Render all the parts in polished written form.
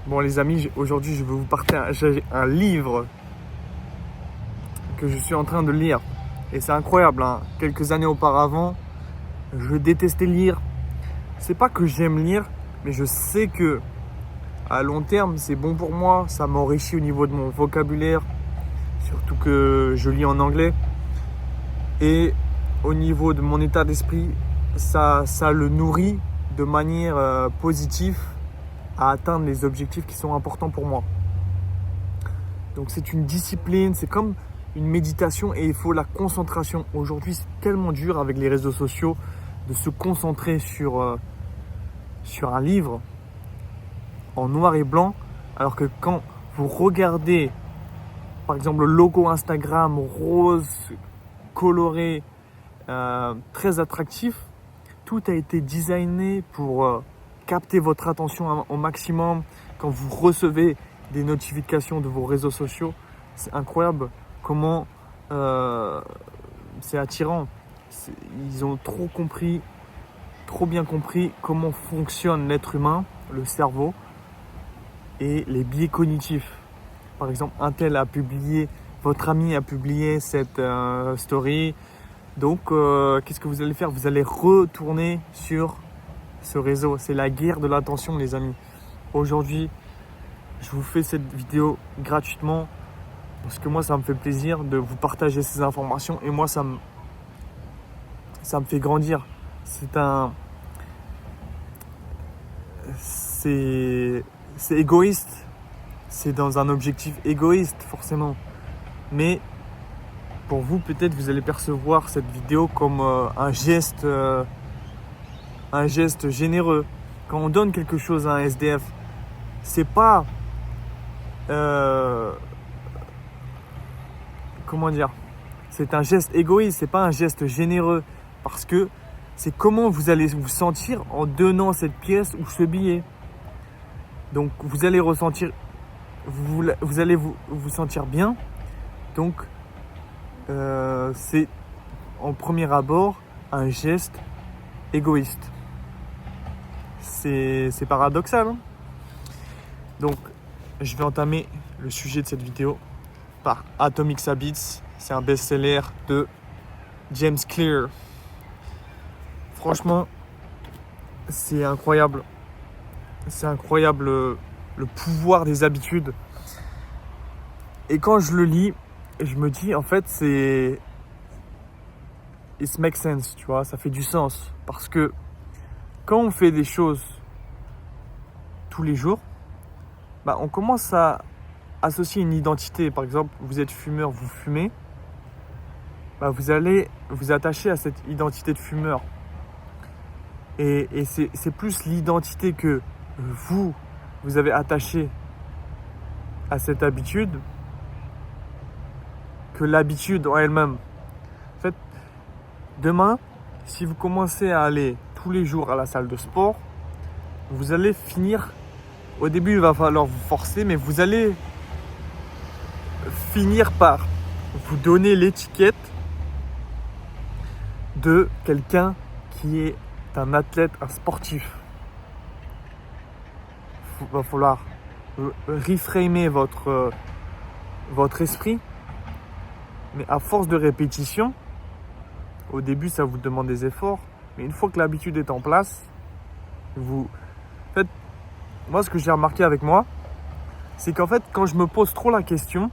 Bon les amis, aujourd'hui je vais vous partager un livre que je suis en train de lire. Et c'est incroyable, hein. Quelques années auparavant, je détestais lire. C'est pas que j'aime lire, mais je sais que à long terme, c'est bon pour moi. Ça m'enrichit au niveau de mon vocabulaire, surtout que je lis en anglais. Et au niveau de mon état d'esprit, ça le nourrit de manière positive à atteindre les objectifs qui sont importants pour moi. Donc c'est une discipline, c'est comme une méditation et il faut la concentration. Aujourd'hui, c'est tellement dur avec les réseaux sociaux de se concentrer sur un livre en noir et blanc, alors que quand vous regardez par exemple le logo Instagram rose, coloré, très attractif, tout a été designé pour capter votre attention au maximum. Quand vous recevez des notifications de vos réseaux sociaux, c'est incroyable comment c'est attirant. Ils ont trop bien compris comment fonctionne l'être humain, le cerveau et les biais cognitifs. Par exemple, votre ami a publié cette story. Donc, qu'est-ce que vous allez faire? Vous allez retourner sur ce réseau. C'est la guerre de l'attention, les amis. Aujourd'hui, je vous fais cette vidéo gratuitement parce que moi, ça me fait plaisir de vous partager ces informations et moi, ça me fait grandir. C'est égoïste. C'est dans un objectif égoïste, forcément. Mais pour vous, peut-être, vous allez percevoir cette vidéo comme un geste généreux. Quand on donne quelque chose à un SDF, c'est pas comment dire, c'est un geste égoïste, c'est pas un geste généreux, parce que c'est comment vous allez vous sentir en donnant cette pièce ou ce billet. Donc vous allez ressentir, vous allez vous sentir bien. Donc c'est en premier abord un geste égoïste. C'est paradoxal, hein. Donc je vais entamer le sujet de cette vidéo par Atomic Habits. C'est un best-seller de James Clear. Franchement, c'est incroyable. C'est incroyable le pouvoir des habitudes. Et quand je le lis, je me dis en fait it makes sense, tu vois, ça fait du sens. Parce que quand on fait des choses tous les jours, on commence à associer une identité. Par exemple, vous êtes fumeur, vous fumez, vous allez vous attacher à cette identité de fumeur. Et c'est plus l'identité que vous avez attachée à cette habitude que l'habitude en elle-même. En fait, demain, si vous commencez à aller tous les jours à la salle de sport, vous allez finir, au début il va falloir vous forcer, mais vous allez finir par vous donner l'étiquette de quelqu'un qui est un athlète, un sportif. Il va falloir reframer votre esprit, mais à force de répétition, au début ça vous demande des efforts, mais une fois que l'habitude est en place, en fait, moi ce que j'ai remarqué avec moi, c'est qu'en fait quand je me pose trop la question,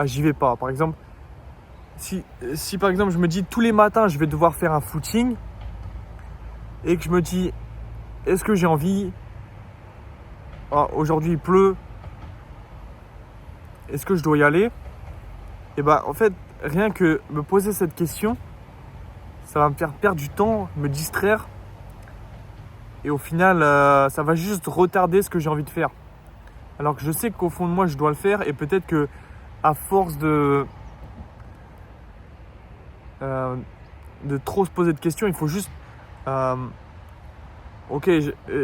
j'y vais pas. Par exemple, si par exemple je me dis tous les matins je vais devoir faire un footing et que je me dis est-ce que j'ai envie, aujourd'hui il pleut, est-ce que je dois y aller, et en fait rien que me poser cette question, ça va me faire perdre du temps, me distraire, et au final ça va juste retarder ce que j'ai envie de faire, alors que je sais qu'au fond de moi je dois le faire. Et peut-être que à force de trop se poser de questions, il faut juste ok,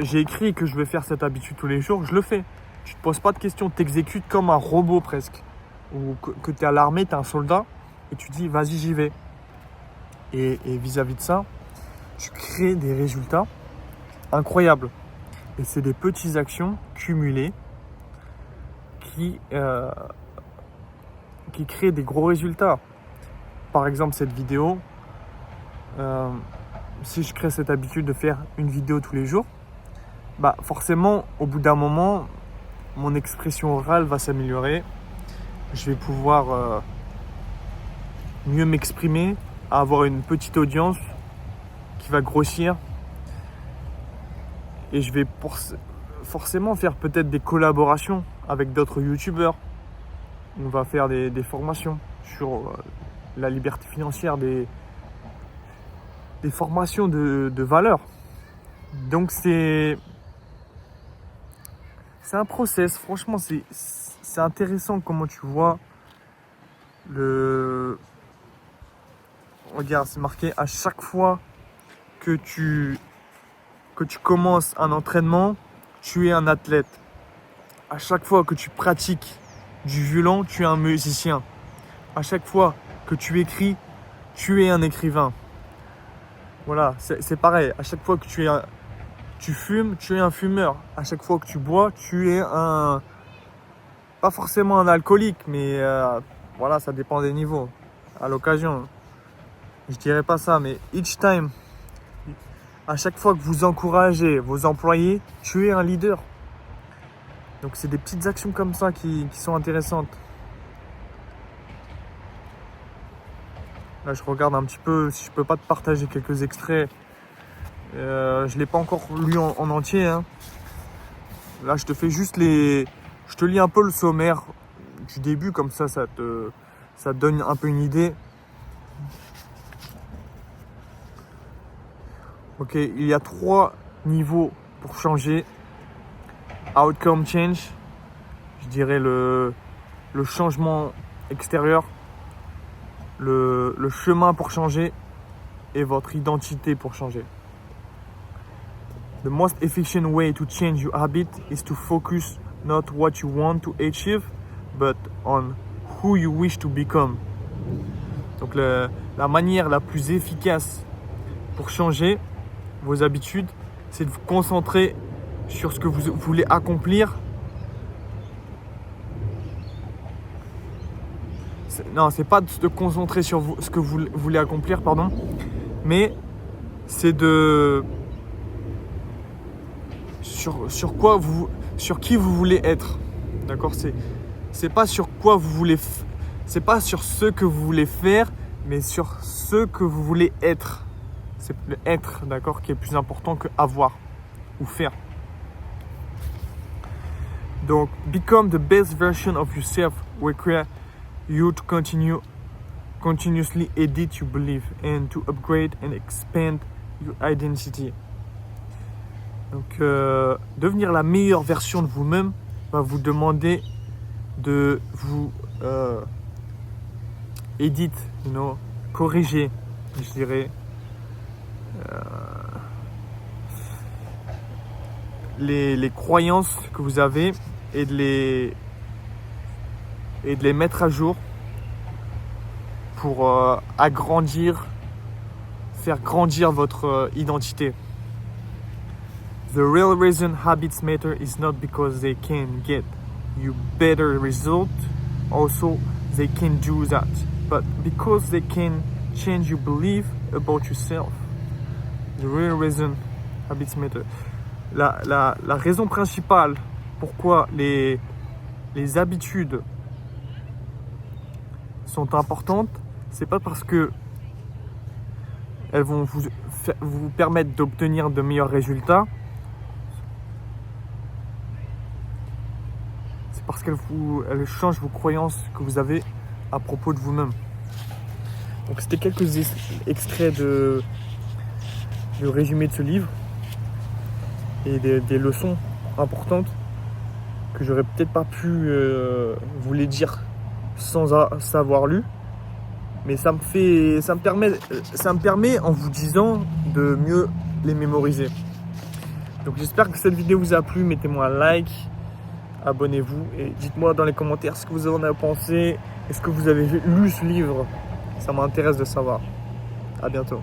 j'ai écrit que je vais faire cette habitude tous les jours, je le fais. Tu te poses pas de questions, tu t'exécutes comme un robot presque, ou que tu es à l'armée, tu es un soldat et tu dis vas-y j'y vais. Et vis-à-vis de ça, tu crées des résultats incroyables. Et c'est des petites actions cumulées qui créent des gros résultats. Par exemple, cette vidéo, si je crée cette habitude de faire une vidéo tous les jours, bah forcément, au bout d'un moment, mon expression orale va s'améliorer. Je vais pouvoir mieux m'exprimer, avoir une petite audience qui va grossir. Et je vais forcément faire peut-être des collaborations avec d'autres youtubeurs. On va faire des formations sur la liberté financière, des formations de valeur. Donc c'est un process. Franchement, c'est intéressant comment tu vois Regarde, c'est marqué à chaque fois que tu commences un entraînement, tu es un athlète. À chaque fois que tu pratiques du violon, tu es un musicien. À chaque fois que tu écris, tu es un écrivain. Voilà, c'est pareil. À chaque fois que tu fumes, tu es un fumeur. À chaque fois que tu bois, tu es pas forcément un alcoolique, mais voilà, ça dépend des niveaux. À l'occasion, je dirais pas ça, mais each time, à chaque fois que vous encouragez vos employés, tu es un leader. Donc c'est des petites actions comme ça qui sont intéressantes. Là, je regarde un petit peu si je peux pas te partager quelques extraits. Je l'ai pas encore lu en entier, hein. Là, je te fais juste je te lis un peu le sommaire du début, comme ça te donne un peu une idée. Ok, il y a 3 niveaux pour changer. Outcome change, je dirais le changement extérieur, le chemin pour changer et votre identité pour changer. The most efficient way to change your habit is to focus not what you want to achieve, but on who you wish to become. Donc la manière la plus efficace pour changer vos habitudes, c'est de vous concentrer sur ce que vous voulez accomplir. Non, c'est pas de se concentrer sur ce que vous voulez accomplir, pardon, mais c'est sur qui vous voulez être. D'accord, c'est pas sur quoi vous voulez, c'est pas sur ce que vous voulez faire, mais sur ce que vous voulez être. C'est le être, d'accord, qui est plus important que avoir ou faire. Donc, become the best version of yourself require you to continuously edit your belief and to upgrade and expand your identity. Donc, devenir la meilleure version de vous-même va vous demander de vous corriger, je dirais, les croyances que vous avez et de les mettre à jour pour faire grandir votre identité. The real reason habits matter is not because they can get you better results, also they can do that, but because they can change your belief about yourself. The real reason habits matter. La raison principale pourquoi les habitudes sont importantes, c'est pas parce que elles vont vous permettre d'obtenir de meilleurs résultats, c'est parce qu'elles changent vos croyances que vous avez à propos de vous-même. Donc c'était quelques extraits de résumé de ce livre et des leçons importantes que j'aurais peut-être pas pu vous les dire sans savoir lu, mais ça me permet en vous disant de mieux les mémoriser. Donc j'espère que cette vidéo vous a plu. Mettez-moi un like, abonnez-vous et dites-moi dans les commentaires ce que vous en avez pensé. Est-ce que vous avez lu ce livre? Ça m'intéresse de savoir. À bientôt.